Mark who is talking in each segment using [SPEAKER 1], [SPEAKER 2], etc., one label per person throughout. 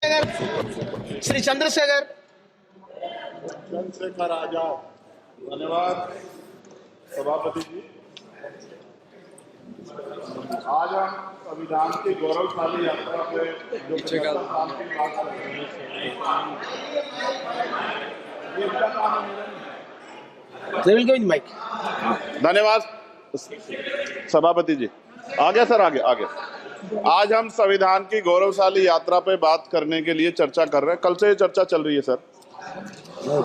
[SPEAKER 1] श्री चंद्रशेखर
[SPEAKER 2] आजाद। धन्यवाद सभापति जी। आज हम संविधान की गौरवशाली यात्रा पे जो काम की बात कर रहे हैं, ये इनका काम है। धन्यवाद सभापति जी। आगे सर, आगे आगे। आज हम संविधान की गौरवशाली यात्रा पे बात करने के लिए चर्चा कर रहे हैं। कल से ये चर्चा चल रही है सर।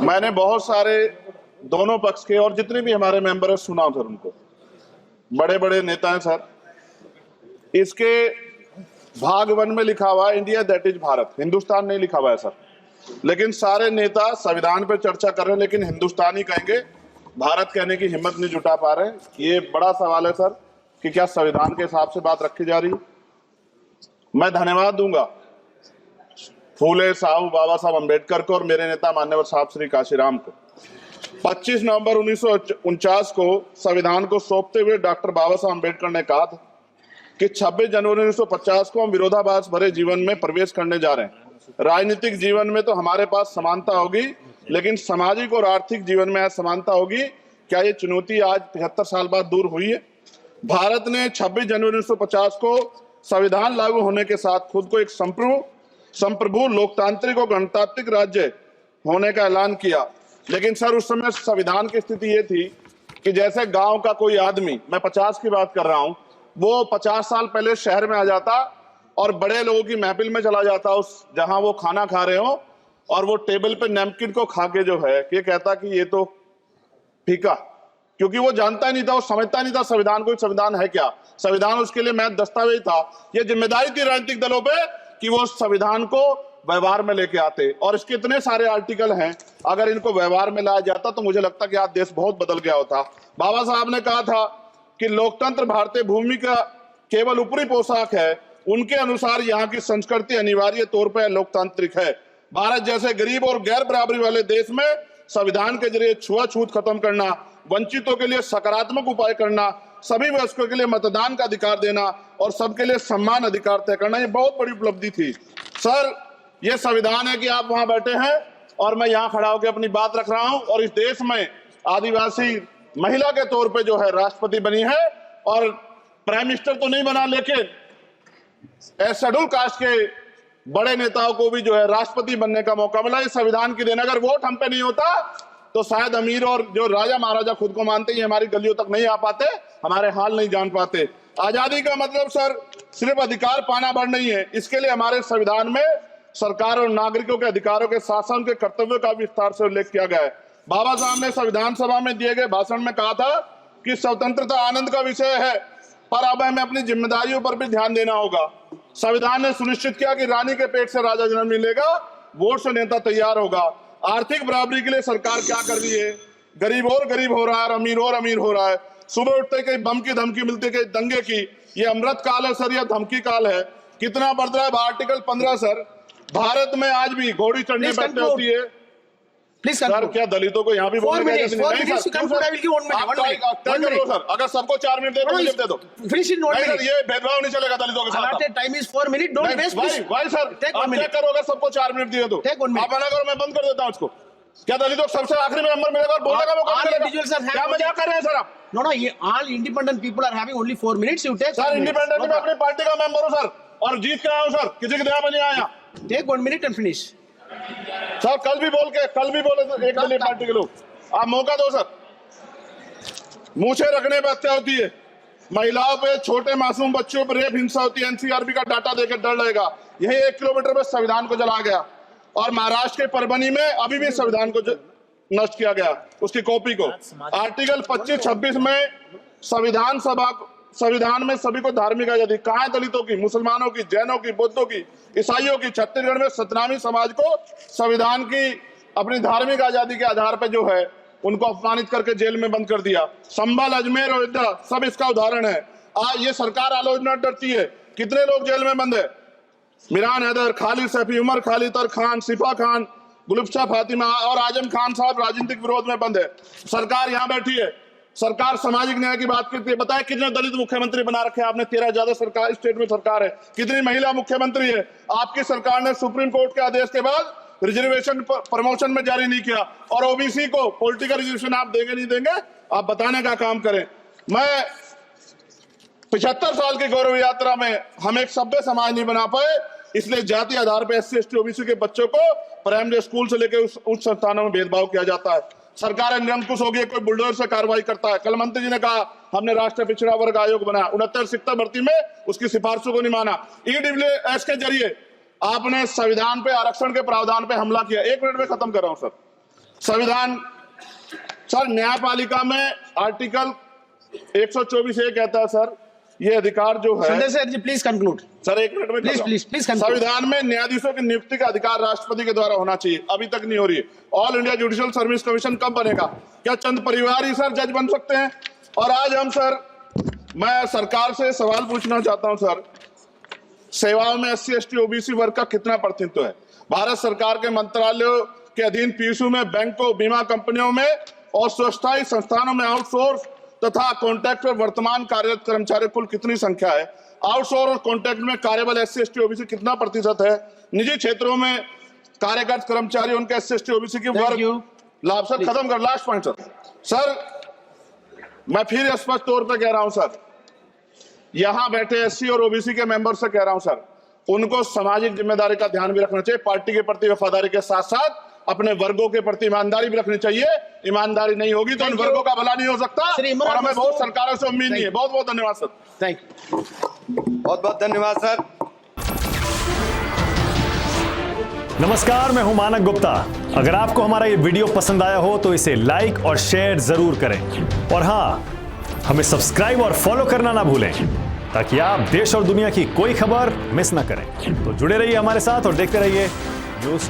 [SPEAKER 2] मैंने बहुत सारे दोनों पक्ष के और जितने भी हमारे मेंबर है सुना सर, उनको बड़े बड़े नेता हैं सर। इसके भाग 1 में लिखा हुआ है India that is Bharat, Hindustan नहीं लिखा हुआ है सर। लेकिन सारे नेता संविधान पे चर्चा कर रहे हैं, लेकिन हिंदुस्तानी कहेंगे, भारत कहने की हिम्मत नहीं जुटा पा रहे। ये बड़ा सवाल है सर कि क्या संविधान के हिसाब से बात रखी जा रही है। मैं धन्यवाद दूंगा फूले साहब बाबा साहब अम्बेडकर को और मेरे नेता मान्यवर साहब श्री काशीराम को। 25 नवंबर 1949 को संविधान को सौंपते हुए डॉक्टर बाबा साहब अम्बेडकर ने कहा था कि 26 जनवरी 1950 को हम विरोधाभास भरे जीवन में प्रवेश करने जा रहे हैं। राजनीतिक जीवन में तो हमारे पास समानता होगी, लेकिन सामाजिक और आर्थिक जीवन में असमानता होगी। क्या ये चुनौती आज 75 साल बाद दूर हुई है? भारत ने 26 जनवरी 1950 को संविधान लागू होने के साथ खुद को एक संप्रभु लोकतांत्रिक और गणतांत्रिक राज्य होने का ऐलान किया। लेकिन सर उस समय संविधान की स्थिति ये थी कि जैसे गांव का कोई आदमी, मैं 50 की बात कर रहा हूं, वो 50 साल पहले शहर में आ जाता और बड़े लोगों की महफिल में चला जाता, उस जहां वो खाना खा रहे हो, और वो टेबल पे नैपकिन को खा के जो है ये कहता कि ये तो फीका, क्योंकि वो जानता ही नहीं था, वो समझता नहीं था संविधान को, संविधान है क्या। संविधान उसके लिए महज दस्तावेज था। ये जिम्मेदारी थी राजनीतिक दलों पे कि वो संविधान को व्यवहार में लेके आते। और इसके इतने सारे आर्टिकल हैं, अगर इनको व्यवहार में लाया जाता तो मुझे लगता कि आज देश बहुत बदल गया होता। बाबा साहब ने कहा था कि लोकतंत्र भारतीय भूमि का केवल ऊपरी पोशाक है, उनके अनुसार यहाँ की संस्कृति अनिवार्य तौर पर लोकतांत्रिक है। भारत जैसे गरीब और गैर बराबरी वाले देश में संविधान के जरिए छुआछूत खत्म करना, वंचितों के लिए सकारात्मक उपाय करना, सभी वयस्कों के लिए मतदान का अधिकार देना और सबके लिए सम्मान अधिकार तय करना, ये बहुत बड़ी उपलब्धि थी सर। ये संविधान है कि आप वहां बैठे हैं और मैं यहाँ खड़ा होकर अपनी बात रख रहा हूं, और इस देश में आदिवासी महिला के तौर पे जो है राष्ट्रपति बनी है, और प्राइम मिनिस्टर तो नहीं बना, लेकिन शेड्यूल कास्ट के बड़े नेताओं को भी जो है राष्ट्रपति बनने का मौका मिला। इस संविधान की देन, अगर वोट हम पे नहीं होता तो शायद अमीर और जो राजा महाराजा खुद को मानते हैं हमारी गलियों तक नहीं आ पाते, हमारे हाल नहीं जान पाते। आजादी का मतलब सर सिर्फ अधिकार पाना भर नहीं है, इसके लिए हमारे संविधान में सरकार और नागरिकों के अधिकारों के शासन के कर्तव्यों का विस्तार से उल्लेख किया गया है। बाबा साहब ने संविधान सभा में दिए गए भाषण में कहा था कि स्वतंत्रता आनंद का विषय है, पर अब हमें अपनी जिम्मेदारियों पर भी ध्यान देना होगा। संविधान ने सुनिश्चित किया कि रानी के पेट से राजा जन्म नहीं लेगा, वोट से नेता तैयार होगा। आर्थिक बराबरी के लिए सरकार क्या कर रही है? गरीब और गरीब हो रहा है और अमीर हो रहा है। सुबह उठते कहीं बम की धमकी मिलती, कहीं दंगे की। ये अमृत काल है सर, यह धमकी काल है। कितना बढ़ रहा है आर्टिकल 15 सर। भारत में आज भी घोड़ी चढ़ने बैठते होती है सर। क्या दलितों को यहाँ भी बोलने का सर? अगर सबको 4 मिनट दे दो, मुझे दे दो। ये भेदभाव नहीं चलेगा दलितों के साथ।
[SPEAKER 1] Time is 4 minute, don't waste
[SPEAKER 2] भाई सर, आप क्या करोगे? सबको 4 मिनट दिए तो आप मना करो, मैं बंद कर देता हूँ इसको। क्या दलितों को सबसे आखिरी में नंबर मिलेगा और बोलने का मौका मिलेगा? क्या मजाक कर रहे हैं सर आप?
[SPEAKER 1] No, ये all independent people are having only 4 minutes. You take
[SPEAKER 2] sir, independent में अपनी पार्टी का मेंबर हूँ सर, और जीत के आया हूँ सर, किसी के दया में नहीं आया।
[SPEAKER 1] Take 1 minute and finish.
[SPEAKER 2] Sir कल भी बोले तो एक दलीय पार्टी के लोग, आप मौका दो सर। मूछे रखने पर हत्या होती है, महिलाओं पे, छोटे मासूम बच्चों पर रेप हिंसा होती है। एनसीआरबी का डाटा देकर डर लगेगा। यही 1 किलोमीटर में संविधान को जला गया, और महाराष्ट्र के परभनी में अभी भी संविधान को नष्ट किया गया, उसकी कॉपी को। आर्टिकल 25-26 में संविधान में सभी को धार्मिक आजादी। कहाँ है दलितों की, मुसलमानों की, जैनों की, बौद्धों की, ईसाइयों की? छत्तीसगढ़ में सतनामी समाज को संविधान की अपनी धार्मिक आजादी के आधार पर जो है उनको अपमानित करके जेल में बंद कर दिया। संभल, अजमेर, अयोध्या सब इसका उदाहरण है। आज ये सरकार आलोचना डरती है। कितने लोग जेल में बंद है? मिरान हैदर, खालिद सैफी, उमर खालिद खान, सिफा खान, गुलफ्शा फातिमा और आजम खान साहब राजनीतिक विरोध में बंद है। सरकार यहाँ बैठी है, सरकार सामाजिक न्याय की बात करती है। बताए कितने दलित मुख्यमंत्री बना रखे हैं आपने? 13 ज्यादा सरकार स्टेट में सरकार है। कितनी महिला मुख्यमंत्री है? आपकी सरकार ने सुप्रीम कोर्ट के आदेश के बाद रिजर्वेशन प्रमोशन में जारी नहीं किया, और ओबीसी को पॉलिटिकल रिजर्वेशन आप देंगे नहीं देंगे, आप बताने का काम करें। मैं 75 साल की गौरव यात्रा में हम एक सभ्य समाज नहीं बना पाए, इसलिए जाति आधार पर SC ST OBC के बच्चों को प्राइमरी स्कूल से लेकर उच्च संस्थानों में भेदभाव किया जाता है। सरकार निरंकुश हो गई, कोई बुलडोजर से कार्रवाई करता है। कल मंत्री जी ने कहा हमने राष्ट्रीय पिछड़ा वर्ग आयोग बनाया, 69 शिक्षक भर्ती में उसकी सिफारिशों को नहीं माना। EWS के जरिए आपने संविधान पे आरक्षण के प्रावधान पे हमला किया। 1 मिनट में खत्म कर रहा हूं सर। संविधान सर, न्यायपालिका में आर्टिकल 124 ये कहता है सर, ये अधिकार जो है,
[SPEAKER 1] Sanjay sir ji please conclude
[SPEAKER 2] sir 1 minute में
[SPEAKER 1] प्लीज
[SPEAKER 2] संविधान में न्यायाधीशों की नियुक्ति का अधिकार राष्ट्रपति के द्वारा होना चाहिए, अभी तक नहीं हो रही है। All India judicial service commission कब बनेगा? क्या चंद परिवार ही सर जज बन सकते हैं? और आज हम सर, मैं सरकार से सवाल पूछना चाहता हूं सर, सेवाओं में SC ST OBC वर्ग का कितना प्रतिनिधित्व है? भारत सरकार के मंत्रालयों के अधीन PSU में, बैंकों, बीमा कंपनियों में और स्वस्थायी संस्थानों में आउटसोर्स तथा कॉन्ट्रैक्ट पर वर्तमान कार्यरत कर्मचारी कुल कितनी संख्या है? आउटसोर्स और कॉन्ट्रैक्ट में कार्यबल SC ST OBC कितना प्रतिशत है? निजी क्षेत्रों में कार्यरत कर्मचारी उनके SC ST OBC की वर्ग लाभ। सर खत्म कर, लास्ट पॉइंट सर, मैं फिर स्पष्ट तौर पर कह रहा हूं सर, यहां बैठे SC और OBC के मेंबर से कह रहा हूं सर, उनको सामाजिक जिम्मेदारी का ध्यान भी रखना चाहिए। पार्टी के प्रति वफादारी के साथ साथ अपने वर्गों के प्रति ईमानदारी भी रखनी चाहिए। ईमानदारी नहीं होगी तो उन वर्गों का भला नहीं हो सकता, और हमें बहुत सरकारों से उम्मीद नहीं है। बहुत बहुत धन्यवाद सर।
[SPEAKER 1] थैंक यू,
[SPEAKER 3] बहुत बहुत धन्यवाद सर।
[SPEAKER 4] नमस्कार, मैं हूं मानक गुप्ता। अगर आपको हमारा ये वीडियो पसंद आया हो तो इसे लाइक और शेयर जरूर करें, और हां, हमें सब्सक्राइब और फॉलो करना ना भूलें ताकि आप देश और दुनिया की कोई खबर मिस ना करें। तो जुड़े रहिए हमारे साथ और देखते रहिए न्यूज़ 24।